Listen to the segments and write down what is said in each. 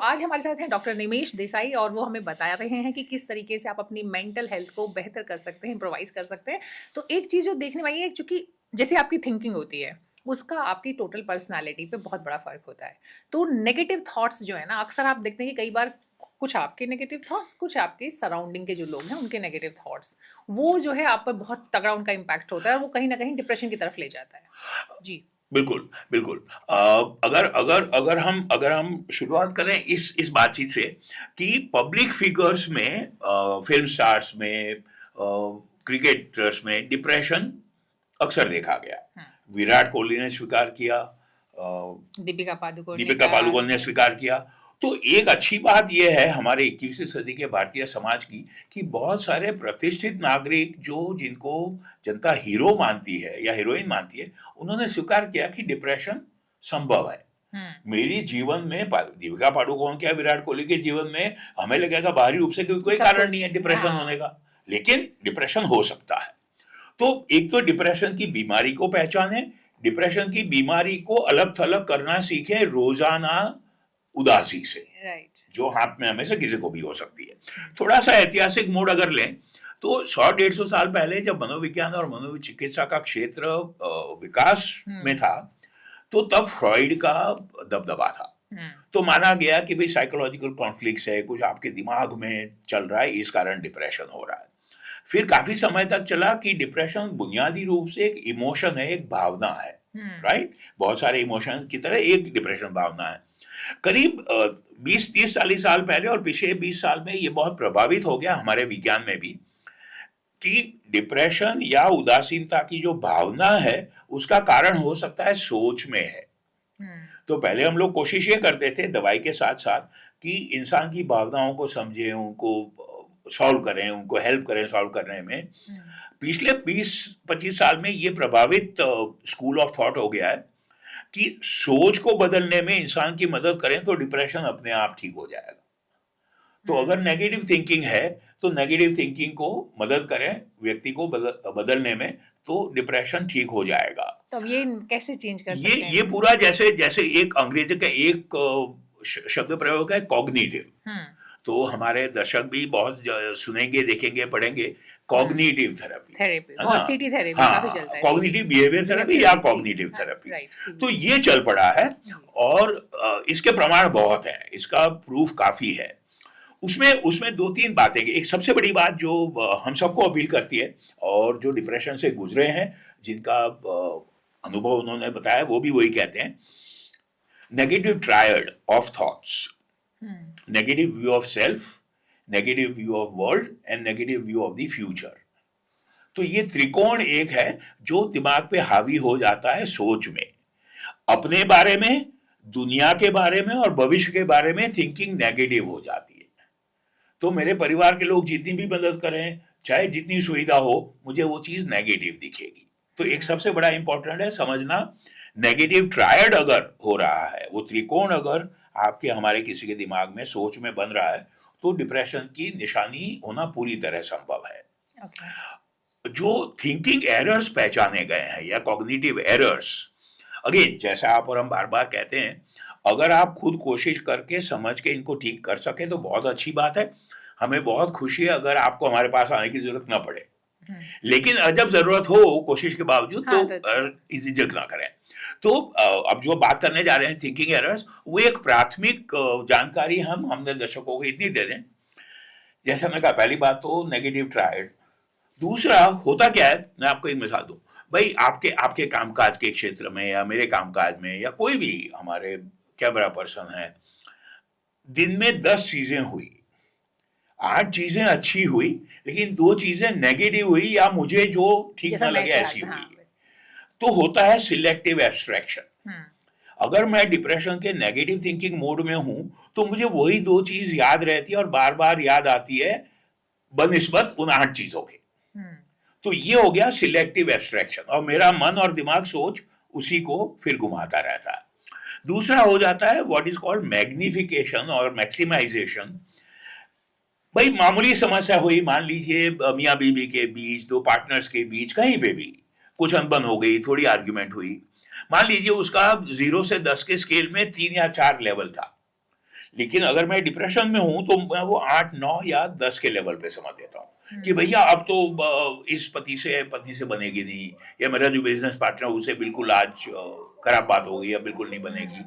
आज हमारे साथ हैं डॉक्टर निमेश देसाई और वो हमें बता रहे हैं कि किस तरीके से आप अपनी मेंटल हेल्थ को बेहतर कर सकते हैं, इम्प्रोवाइज़ कर सकते हैं। तो एक चीज़ जो देखने वाली है, चूँकि जैसे आपकी थिंकिंग होती है, उसका आपकी टोटल पर्सनैलिटी पे बहुत बड़ा फ़र्क होता है। तो नेगेटिव थॉट्स जो है ना, अक्सर आप देखते हैं कि कई बार कुछ आपके नेगेटिव थॉट्स, कुछ आपके सराउंडिंग के जो लोग हैं, उनके नेगेटिव थॉट्स, वो जो है आप पर बहुत तगड़ा उनका इम्पैक्ट होता है और वो कहीं न कहीं डिप्रेशन की तरफ ले जाता है। जी। बिल्कुल, बिल्कुल। अगर अगर अगर हम शुरुआत करें इस बातचीत से कि पब्लिक फिगर्स में फ़िल्म स्टार्स में क्रिकेटर्स में डिप्रेशन अक्सर देखा गया। हुँ। विराट कोहली ने स्वीकार किया, दीपिका पादुकोण ने दीपिका कहा पादुकोण ने स्वीकार किया। तो एक अच्छी बात यह है हमारे 21वीं सदी के भारतीय समाज की कि बहुत सारे प्रतिष्ठित नागरिक जो जिनको जनता हीरो मानती है या हीरोइन मानती है, उन्होंने स्वीकार किया कि डिप्रेशन संभव है। हुँ, मेरी जीवन में दीपिका पादुकोण क्या विराट कोहली के जीवन में हमें लगेगा बाहरी रूप से कोई सब कारण नहीं कुछ है डिप्रेशन होने हाँ। का, लेकिन डिप्रेशन हो सकता है। तो एक तो डिप्रेशन की बीमारी को पहचाने, डिप्रेशन की बीमारी को अलग थलग करना सीखे रोजाना उदासी से, राइट। जो हाथ में हमें से किसी को भी हो सकती है। थोड़ा सा ऐतिहासिक मोड़ अगर लें तो 100-150 साल पहले जब मनोविज्ञान और मनोचिकित्सा का क्षेत्र विकास में हुँ, था, तो तब फ्रॉइड का दबदबा था। हुँ, तो माना गया कि भाई साइकोलॉजिकल कॉन्फ्लिक्ट्स है, कुछ आपके दिमाग में चल रहा है, इस कारण डिप्रेशन हो रहा है। फिर काफी समय तक चला कि डिप्रेशन बुनियादी रूप से एक इमोशन है, एक भावना है, हुँ, राइट? बहुत सारे इमोशन की तरह एक डिप्रेशन भावना है। करीब 20-30-40 साल पहले और पिछले 20 साल में ये बहुत प्रभावित हो गया हमारे विज्ञान में भी कि डिप्रेशन या उदासीनता की जो भावना है उसका कारण हो सकता है सोच में है। हुँ, तो पहले हम लोग कोशिश ये करते थे दवाई के साथ साथ कि इंसान की भावनाओं को समझें, उनको सॉल्व करें, उनको हेल्प करें सॉल्व करने में। हुँ, पिछले 20-25 साल में ये प्रभावित स्कूल ऑफ थॉट हो गया है कि सोच को बदलने में इंसान की मदद करें तो डिप्रेशन अपने आप ठीक हो जाएगा। तो हुँ। अगर नेगेटिव थिंकिंग है तो नेगेटिव थिंकिंग को मदद करें व्यक्ति को बदलने में, तो डिप्रेशन ठीक हो जाएगा। तो अब ये कैसे चेंज कर ये सकते हैं? ये पूरा जैसे जैसे एक अंग्रेजी का एक शब्द प्रयोग है कॉग्निटिव। हुँ, तो हमारे दर्शक भी बहुत सुनेंगे, देखेंगे, पढ़ेंगे हुँ, कॉग्निटिव थेरेपी, थेरेपी है और ना? सीटी थेरेपी काफ़ी हाँ, चलता है, सीबी कॉग्निटिव बिहेवियर थेरेपी या बिहेवियरल सीबी कॉग्निटिव हाँ, थेरेपी। राइट तो सीबीटी। ये चल पड़ा है जी। और इसके प्रमाण बहुत हैं, इसका प्रूफ काफी है। उसमें उसमें 2-3 बातें, एक सबसे बड़ी बात जो हम सबको अपील करती है और जो डिप्रेशन से गुजरे हैं, जिनका अनुभव उन्होंने बताया, वो भी वही कहते हैं, negative triad of thoughts, hmm, negative view of self, negative view of world and negative view of the future. तो ये त्रिकोण एक है जो दिमाग पे हावी हो जाता है सोच में, अपने बारे में, दुनिया के बारे में और भविष्य के बारे में थिंकिंग नेगेटिव हो जाती है। तो मेरे परिवार के लोग जितनी भी मदद करें, चाहे जितनी सुविधा हो, मुझे वो चीज नेगेटिव दिखेगी। तो एक हुँ, सबसे बड़ा इंपॉर्टेंट है समझना, नेगेटिव ट्रायड अगर हो रहा है, वो त्रिकोण अगर आपके हमारे किसी के दिमाग में सोच में बन रहा है, तो डिप्रेशन की निशानी होना पूरी तरह संभव है। ओके। जो थिंकिंग एरर्स पहचाने गए हैं या कॉग्निटिव एरर्स, अगेन जैसा आप और हम बार बार कहते हैं, अगर आप खुद कोशिश करके समझ के इनको ठीक कर सके तो बहुत अच्छी बात है। हमें बहुत खुशी है अगर आपको हमारे पास आने की जरूरत ना पड़े, हुँ, लेकिन जब जरूरत हो कोशिश के बावजूद हाँ, तो तो ज़रूर। झिझक ना करें। तो अब जो बात करने जा रहे हैं थिंकिंग एरर्स, वो एक प्राथमिक जानकारी हमने दर्शकों को इतनी दे दें। जैसे हमने कहा, पहली बात तो नेगेटिव ट्रायड। दूसरा होता क्या है, मैं आपको एक मिसाल दूं। भाई आपके आपके कामकाज के क्षेत्र में या मेरे कामकाज में या कोई भी हमारे कैमरा पर्सन है, दिन में 10 चीजें हुई, 8 चीजें अच्छी हुई, लेकिन 2 चीजें नेगेटिव हुई या मुझे जो ठीक जैसा ना मैं लगे ऐसी चाहता हुई, हाँ, बस। तो होता है सिलेक्टिव एब्स्ट्रैक्शन। हुँ, अगर मैं डिप्रेशन के नेगेटिव थिंकिंग मोड में हूं तो मुझे वही 2 चीज याद रहती है और बार बार याद आती है बनिस्बत उन 8 चीजों के। हुँ, तो ये हो गया सिलेक्टिव एब्स्ट्रैक्शन और मेरा मन और दिमाग सोच उसी को फिर घुमाता रहता है। दूसरा हो जाता है व्हाट इज कॉल्ड मैग्निफिकेशन और मैक्सिमाइजेशन। भाई मामूली समस्या हुई, मान लीजिए मियाँ बीवी के बीच, दो पार्टनर्स के बीच, कहीं पे भी कुछ अनबन हो गई, थोड़ी आर्ग्यूमेंट हुई, मान लीजिए उसका 0 से 10 के स्केल में 3 या 4 लेवल था, लेकिन अगर मैं डिप्रेशन में हूं तो मैं वो 8, 9 या 10 के लेवल पे समझ लेता हूँ कि हम्म। भैया अब तो इस पत्नी से बनेगी नहीं, या मेरा जो बिजनेस पार्टनर उसे बिल्कुल आज खराब बात हो गई या बिल्कुल नहीं बनेगी।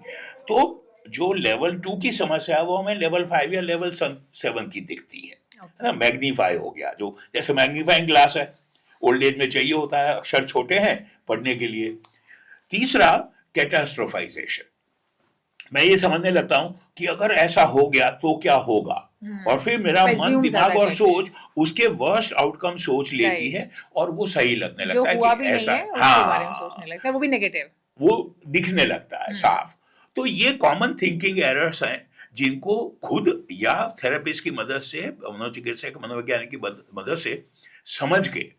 तो जो लेवल 2 की समस्या है वो हमें लेवल 5 या लेवल 7 की दिखती है ओके। ना। मैग्नीफाई हो गया, जो जैसे मैग्नीफाइंग ग्लास है, ओल्ड एज में चाहिए होता है, अक्षर छोटे हैं पढ़ने के लिए। तीसरा, कैटास्ट्रोफाइजेशन। मैं ये समझने लगता हूं कि अगर ऐसा हो गया तो क्या होगा, और फिर मेरा आप मन, एज्यूम ज्यादा दिमाग और करते हैं। सोच उसके वर्स्ट आउटकम सोच लेती राइट। है, और वो सही लगने जो लगता है कि हुआ भी नहीं ऐसा, है उसके बारे में सोचने हाँ, लगता है, वो भी नेगेटिव। वो दिखने लगता है हम्म। साफ। तो ये कॉमन थिंकिंग एरर्स हैं जिनको खुद या थेरेपिस्ट की मदद से, मनोचिकित्सक, मनोवैज्ञानिक की मदद से समझ के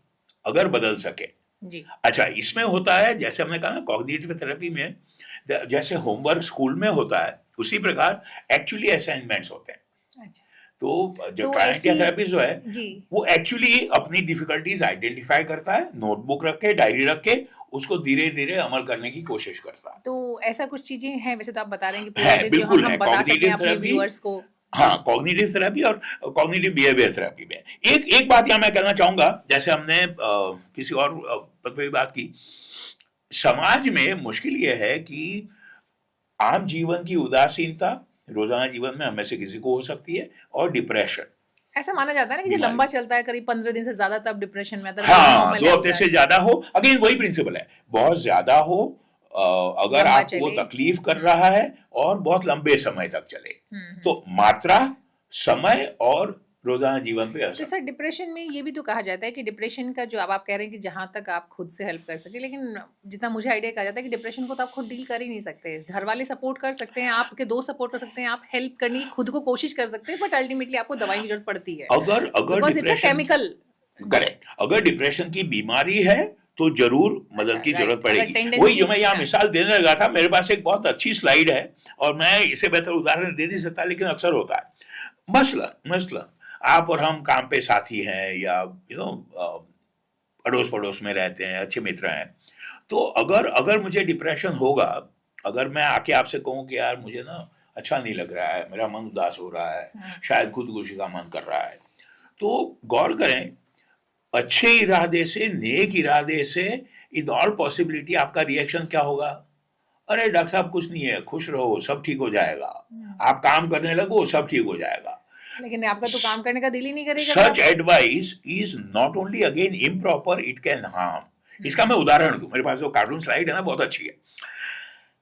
अगर बदल सके। जी। अच्छा, इसमें होता है जैसे हमने कहा ना कॉग्निटिव थेरेपी में, जैसे होमवर्क स्कूल में होता है उसी प्रकार एक्चुअली असाइनमेंट्स होते हैं। अच्छा। तो जो तो क्लाइंट या ऐसी। थेरेपिस्ट जो है जी। वो एक्चुअली अपनी डिफिकल्टीज आइडेंटिफाई करता है, नोटबुक रख के, डायरी रख के उसको धीरे धीरे अमल करने की कोशिश करता है। तो ऐसा कुछ चीजें हैं, वैसे तो आप बता रहे हैं कि है, पूरे जो हम बिल्कुल है, हम बता सकें कॉग्निटिव अपने थेरेपी। व्यूअर्स को। जी। हाँ, कॉग्निटिव थेरेपी और कॉग्निटिव बिहेवियर थेरेपी में एक एक बात यहाँ मैं कहना चाहूंगा, जैसे हमने किसी और पद पे भी बात की। समाज में मुश्किल ये है कि आम जीवन की उदासीनता रोजाना जीवन में हमें से किसी को हो सकती है, और डिप्रेशन, ऐसा माना जाता है ना कि जो बीमारी। लंबा चलता है करीब 15 दिन से ज्यादा तब डिप्रेशन में आता है, अदरवाइज हाँ, नॉर्मल दो है हफ्ते होता से है। ज्यादा हो, अगेन वही प्रिंसिपल है, बहुत ज्यादा हो, अगर लंबा आपको वो चले। तकलीफ कर रहा है और बहुत लंबे समय तक चले, हम्म। तो मात्रा, समय और रोजाना जीवन पे तो असर। सर डिप्रेशन में ये भी तो कहा जाता है कि डिप्रेशन का जो अब आप कह रहे हैं कि जहां तक आप खुद से हेल्प कर सके, लेकिन जितना मुझे आइडिया कहा जाता है कि डिप्रेशन को तो आप खुद डील कर ही नहीं सकते। घर वाले सपोर्ट कर सकते हैं, आपके दोस्त सपोर्ट कर सकते हैं, आप हेल्प करने की खुद को कोशिश कर सकते हैं, बट अल्टीमेटली आपको दवाई की जरूरत पड़ती है, अगर अगर because it's a depression, chemical. जी। करेक्ट, अगर डिप्रेशन की बीमारी है तो जरूर अच्छा, मदद की जरूरत राइट, अगर पड़ेगी। वही जो टेंडेंसी। मैं यहाँ मिसाल देने लगा था, मेरे पास एक बहुत अच्छी स्लाइड है, और मैं इसे बेहतर उदाहरण दे नहीं सकता, लेकिन अक्सर होता है। मसलन मसलन आप और हम काम पे साथी हैं, या अड़ोस पड़ोस में रहते हैं, अच्छे मित्र हैं। तो अगर अगर मुझे डिप्रेशन होगा, अगर मैं आके आपसे कहूँ कि यार मुझे ना अच्छा नहीं लग रहा है, मेरा मन उदास हो रहा है, शायद खुदकुशी का मन कर रहा है, तो गौर करें, अच्छे इरादे से, नेक इरादे से, इन ऑल पॉसिबिलिटी आपका रिएक्शन क्या होगा? अरे डॉक्टर साहब कुछ नहीं है, खुश रहो, सब ठीक हो जाएगा, आप काम करने लगो, सब ठीक हो जाएगा। लेकिन आपका तो काम करने का दिल ही नहीं करेगा जब सच आप। Advice is not only again improper, it can harm. इसका मैं उदाहरण दूं, मेरे पास जो कार्टून स्लाइड है ना बहुत अच्छी है।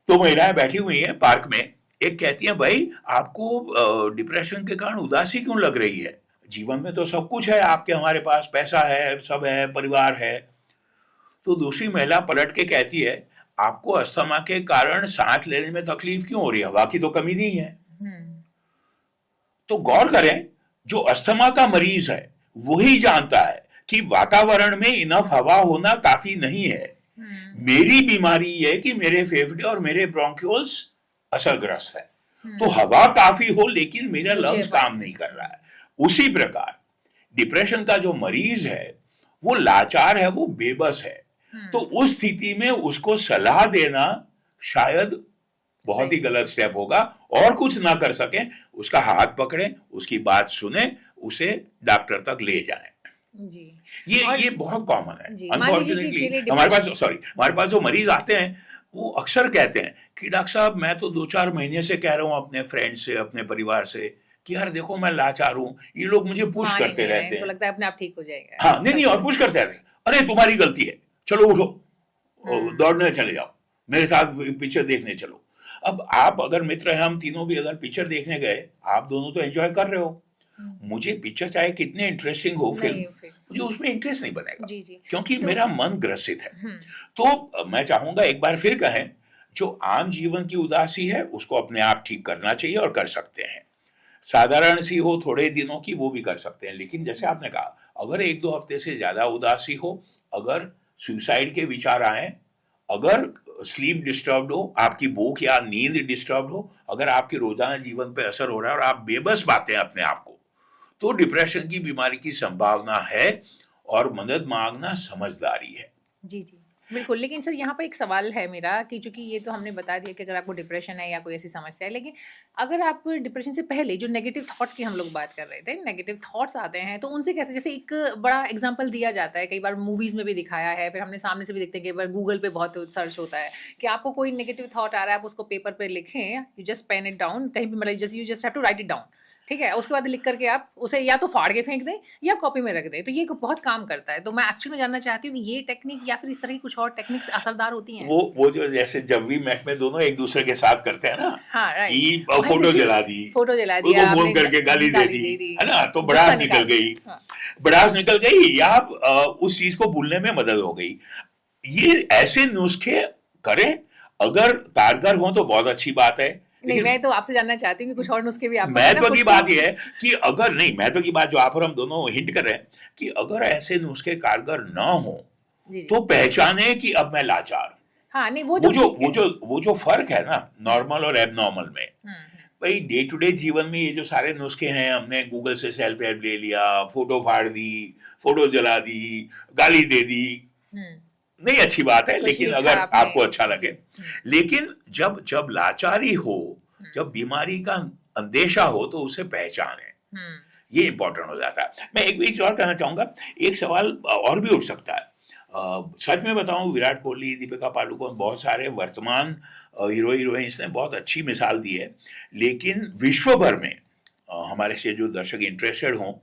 तो महिलाएं बैठी हुई हैं पार्क में, एक कहती है भाई आपको डिप्रेशन के कारण उदासी क्यों लग रही है? जीवन में तो सब कुछ है आपके, हमारे पास पैसा है, सब है, परिवार है। तो दूसरी महिला पलट के कहती है आपको अस्थमा के कारण सांस लेने में तकलीफ क्यों हो रही है? हवा की तो कमी नहीं है। तो गौर करें, जो अस्थमा का मरीज है वही जानता है कि वातावरण में इनफ हवा होना काफी नहीं है। मेरी बीमारी है कि मेरे फेफड़े और मेरे ब्रोंक्यूल्स असरग्रस्त है। तो हवा काफी हो लेकिन मेरा मुझे लंग्स बात। काम नहीं कर रहा है। उसी प्रकार डिप्रेशन का जो मरीज है वो लाचार है, वो बेबस है। तो उस स्थिति में उसको सलाह देना शायद बहुत ही सही। गलत स्टेप होगा, और कुछ ना कर सके, उसका हाथ पकड़े, उसकी बात सुने, उसे डॉक्टर तक ले जाएं। जी। ये और ये बहुत कॉमन है। जी, मान लीजिए कि अनफॉर्चुनेटली चलिए हमारे डिप्रेशन। पास, सॉरी, हमारे पास जो मरीज आते हैं वो अक्सर कहते हैं कि डॉक्टर साहब मैं तो 2-4 महीने से कह रहा हूँ अपने फ्रेंड से, अपने परिवार से कि यार देखो मैं लाचार हूँ, ये लोग मुझे पुश मान ही करते नहीं रहे, रहते इनको हैं। लगता है अपने आप ठीक हो जाएगा, हाँ, नहीं नहीं, सब और कुछ। पुश करते रहते हैं, अरे तुम्हारी गलती है, चलो उठो, दौड़ने चले जाओ, मेरे साथ पिक्चर देखने चलो। अब आप अगर मित्र हैं, हम तीनों भी अगर पिक्चर देखने गए, आप दोनों तो एंजॉय कर रहे हो, मुझे पिक्चर चाहे कितने इंटरेस्टिंग हो फिल्म, नहीं फिर। मुझे उसमें इंटरेस्ट नहीं बनेगा, जी जी। क्योंकि तो मेरा मन ग्रसित है। तो मैं चाहूंगा एक बार फिर कहें, जो आम जीवन की उदासी है उसको अपने आप ठीक करना चाहिए, और कर सकते हैं। साधारण सी हो थोड़े दिनों की, वो भी कर सकते हैं, लेकिन जैसे आपने कहा, अगर 1-2 हफ्ते से ज्यादा उदासी हो, अगर सुसाइड के विचार आए, अगर स्लीप डिस्टर्ब्ड हो, आपकी भूख या नींद डिस्टर्ब्ड हो, अगर आपके रोजाना जीवन पे असर हो रहा है और आप बेबस पाते हैं अपने आप को, तो डिप्रेशन की बीमारी की संभावना है, और मदद मांगना समझदारी है। जी जी। बिल्कुल, लेकिन सर यहाँ पे एक सवाल है मेरा कि चूँकि ये तो हमने बता दिया कि अगर आपको डिप्रेशन है या कोई ऐसी समस्या है, लेकिन अगर आप डिप्रेशन से पहले जो नेगेटिव थॉट्स की हम लोग बात कर रहे थे, नेगेटिव थॉट्स आते हैं, तो उनसे कैसे, जैसे एक बड़ा एग्ज़ाम्पल दिया जाता है, कई बार मूवीज़ में भी दिखाया है, फिर हमने सामने से भी देखते हैं, कई बार गूगल पे बहुत सर्च होता है कि आपको कोई नेगेटिव थॉट आ रहा है, आप उसको पेपर पे लिखें, you just pen it down, कहीं भी मतलब just you just have to write it down, ठीक है? उसके बाद लिख करके आप उसे या तो फाड़ के फेंक दें या कॉपी में रख दें, तो ये बहुत काम करता है। तो मैं एक्चुअली में जानना चाहती हूँ कि ये टेक्निक या फिर इस तरह की कुछ और टेक्निक्स असरदार होती हैं? वो जो जैसे जब भी मैच में दोनों एक दूसरे के साथ करते हैं ना, हाँ, राइट। कि और फोटो हेजिटेशन, जला दी, फोटो जला उसको दिया, फोन आपने करके गाली दे गाली दी, दे दी, है ना, तो गुस्सा भड़ास निकल निकाल गई, दिया। हाँ, भड़ास निकल गई या उस चीज को भूलने में मदद हो गई। ये ऐसे नुस्खे करें, अगर कारगर हो तो बहुत अच्छी बात है, नहीं, लेकिन मैं तो आपसे जानना चाहती हूँ कि कुछ और नुस्खे भी आप बताएं ना, महत्व की कुछ बात तो। यह है कि अगर नहीं, महत्व की बात जो आप और हम दोनों हिंट कर रहे हैं कि अगर ऐसे नुस्खे कारगर ना हो जी, जी। तो पहचाने कि अब मैं लाचार हूं। हाँ, नहीं वो तो ठीक है। वो जो फर्क है ना नॉर्मल और एबनॉर्मल में, हुँ, भाई डे टू डे जीवन में ये जो सारे नुस्खे हैं, हमने गूगल से सेल्फ हेल्प ले लिया, फोटो फाड़ दी, फोटो जला दी, गाली दे दी, हुँ, नहीं अच्छी बात है, कुछ लेकिन लिखा अगर आपने। आपको अच्छा जी, लगे। हुँ, लेकिन जब जब लाचारी हो, हुँ, जब बीमारी का अंदेशा हो तो उसे पहचाने, हुँ, ये इंपॉर्टेंट हो जाता है। मैं एक चीज और कहना चाहूंगा, एक सवाल और भी उठ सकता है। सच में बताऊं, विराट कोहली, दीपिका पादुकोण, बहुत सारे वर्तमान हीरो हीरोइंस ने बहुत अच्छी मिसाल दी है, लेकिन विश्व भर में हमारे से जो दर्शक इंटरेस्टेड हों,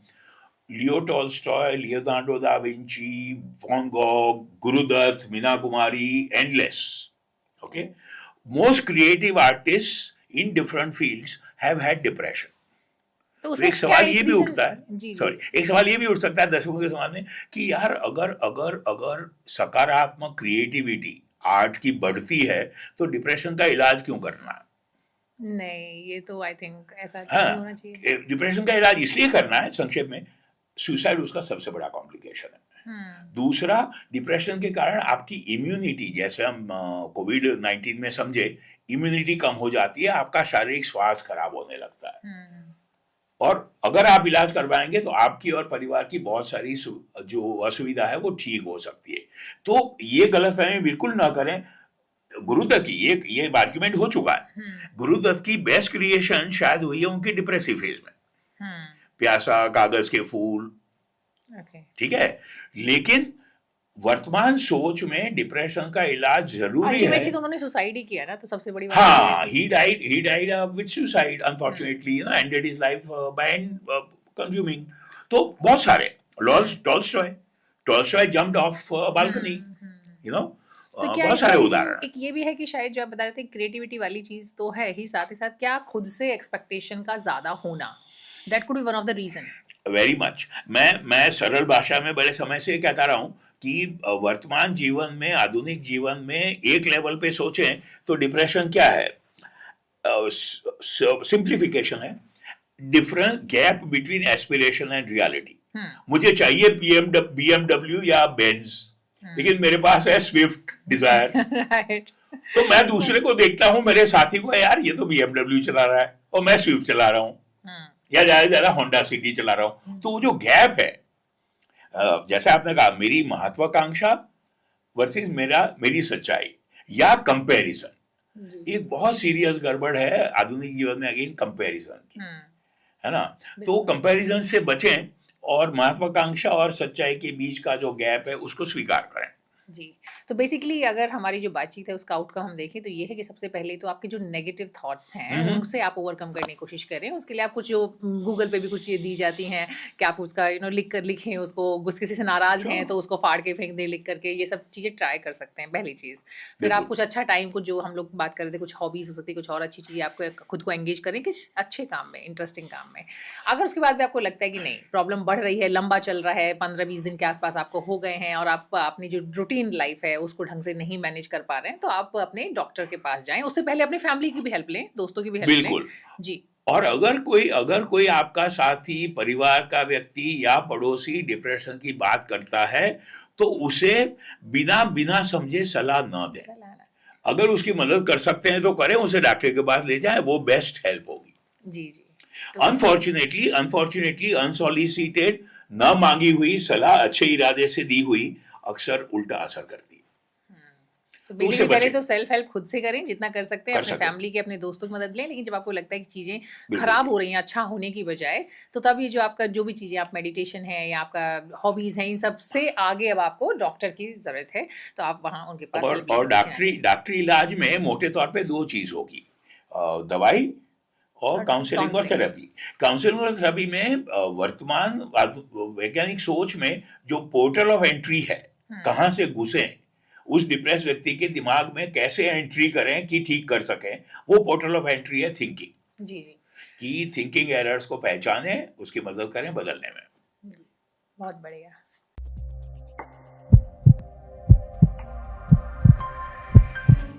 Leo Tolstoy, Leonardo da Vinci, Van Gogh, Guru Dutt, Meena Kumari, endless, okay, most creative artists in different fields have had depression. तो तो उसका एक क्या सवाल एक ये भी रीज़न। उठता है, जी, जी। सॉरी, एक सवाल ये भी उठ सकता है दर्शकों के समाज में कि यार अगर अगर अगर सकारात्मक क्रिएटिविटी आर्ट की बढ़ती है तो डिप्रेशन का इलाज क्यों करना है? नहीं, ये तो आई थिंक ऐसा तो नहीं होना चाहिए। हाँ, डिप्रेशन का इलाज इसलिए करना है, संक्षेप में, सुसाइड उसका सबसे बड़ा कॉम्प्लिकेशन है। हुँ, दूसरा, डिप्रेशन के कारण आपकी इम्यूनिटी, जैसे हम कोविड 19 में समझे, इम्यूनिटी कम हो जाती है, आपका शारीरिक स्वास्थ्य खराब होने लगता है। हुँ, और अगर आप इलाज करवाएंगे तो आपकी और परिवार की बहुत सारी जो असुविधा है वो ठीक हो सकती है। तो ये गलतफहमी बिल्कुल ना करें। गुरुदत्त की ये आर्ग्यूमेंट हो चुका है। हुँ, गुरुदत्त की बेस्ट क्रिएशन शायद हुई है उनकी डिप्रेसिव फेज में, हुँ, प्यासा, कागज के फूल, ओके। ठीक है, लेकिन वर्तमान सोच में डिप्रेशन का इलाज जरूरी है। अल्टीमेटली तो उन्होंने सुसाइड ही किया ना, तो सबसे बड़ी बात तो ये है हाँ, कि he died with suicide, hmm, unfortunately, ended his life by consuming. तो बहुत सारे, Lord hmm, Tolstoy jumped off a hmm, balcony, hmm. you know, तो क्या बहुत इसका सारे रीज़न उदाहरण एक ये भी है कि शायद जो आप बता रहे थे क्रिएटिविटी वाली चीज़ तो है ही साथ क्या खुद से एक्सपेक्टेशन का ज़्यादा होना, that could be one of the reason. Very much. मैं सरल भाषा में बड़े समय से कहता रहा हूँ कि वर्तमान जीवन में, आधुनिक जीवन में एक लेवल पे सोचें तो डिप्रेशन क्या है, सिंप्लीफिकेशन है, difference gap between aspiration and reality. हुँ, मुझे चाहिए बीएमडब्ल्यू या बेंज, हुँ, लेकिन मेरे पास है स्विफ्ट डिजायर। राइट। तो मैं दूसरे को देखता हूँ, मेरे साथी को, यार ये तो बीएमडब्ल्यू चला रहा है और मैं स्विफ्ट चला रहा हूँ, हुँ, या ज्यादा से ज्यादा होंडा सिटी चला रहा हूँ। तो वो जो गैप है, जैसे आपने कहा, मेरी महत्वाकांक्षा वर्सेस मेरी सच्चाई या कंपैरिजन, जी, एक बहुत सीरियस गड़बड़ है आधुनिक जीवन में, अगेन कंपैरिजन की, हुँ, है ना। तो बिल्कुल। कंपैरिजन से बचें और महत्वाकांक्षा और सच्चाई के बीच का जो गैप है उसको स्वीकार करें। जी, तो बेसिकली अगर हमारी जो बातचीत है उसका आउटकम हम देखें तो ये है कि सबसे पहले तो आपके जो नेगेटिव थॉट्स हैं उनसे आप ओवरकम करने की कोशिश करें। उसके लिए आप कुछ जो गूगल पे भी कुछ चीज़ें दी जाती हैं कि आप उसका लिख कर लिखें उसको, किसी से नाराज़ हैं तो उसको फाड़ के फेंक दें लिख करके, ये सब चीज़ें ट्राई कर सकते हैं पहली चीज़। फिर आप बिल्कुल कुछ अच्छा टाइम, कुछ जो हम लोग बात कर रहे थे, कुछ हॉबीज़ हो सकती है, कुछ और अच्छी चीज़ें आपको खुद को एंगेज करें किस अच्छे काम में, इंटरेस्टिंग काम में। अगर उसके बाद भी आपको लगता है कि नहीं प्रॉब्लम बढ़ रही है, लंबा चल रहा है, 15-20 दिन के आसपास आपको हो गए हैं और आप अपनी जो रूटीन लाइफ है उसको ढंग से नहीं मैनेज कर पा रहे हैं, तो आप अपने डॉक्टर के पास जाएं। उससे पहले अपनी फैमिली की भी हेल्प लें, दोस्तों की भी हेल्प लें। बिल्कुल। जी, और अगर कोई आपका साथी, परिवार का व्यक्ति या पड़ोसी डिप्रेशन की बात करता है तो उसे बिना बिना समझे सलाह ना दें। सलाह ना। अगर उसकी मदद कर सकते हैं तो करें, उसे डॉक्टर के पास ले जाएं, वो बेस्ट हेल्प होगी। जी, जी। तो अनफॉर्चुनेटली अनसॉलिसिटेड, न मांगी हुई सलाह अच्छे इरादे से दी हुई अक्सर उल्टा असर करती है। तो तो उससे बेसिकली पहले बचें, तो सेल्फ हेल्प खुद से करें, जितना कर सकते हैं, कर अपने सकें। फैमिली की, अपने दोस्तों की मदद लें, लेकिन जब आपको लगता है कि चीज़ें बिल्कुल खराब जी, हो रही हैं, अच्छा होने की बजाय, तो तब ये जो आपका जो भी चीज़ें आप मेडिटेशन है या आपका हॉबीज़ हैं, इन सब से आगे अब आपको डॉक्टर की ज़रूरत है, तो आप वहाँ उनके पास हेल्प और लेके पूछे ना डॉक्टरी जाएँ। डॉक्टरी इलाज में मोटे तौर पे 2 चीज़ होगी, दवाई और और काउंसलिंग और काउंसलिंग। थेरेपी। काउंसलिंग और थेरेपी में वर्तमान वैज्ञानिक सोच में जो पोर्टल ऑफ एंट्री है, हुँ, कहाँ से घुसें, उस डिप्रेस्ड व्यक्ति के दिमाग में कैसे एंट्री करें कि ठीक कर सकें, वो पोर्टल ऑफ एंट्री है थिंकिंग। जी, जी। कि थिंकिंग एरर्स को पहचानें, उसकी मदद करें बदलने में। जी, बहुत बढ़िया।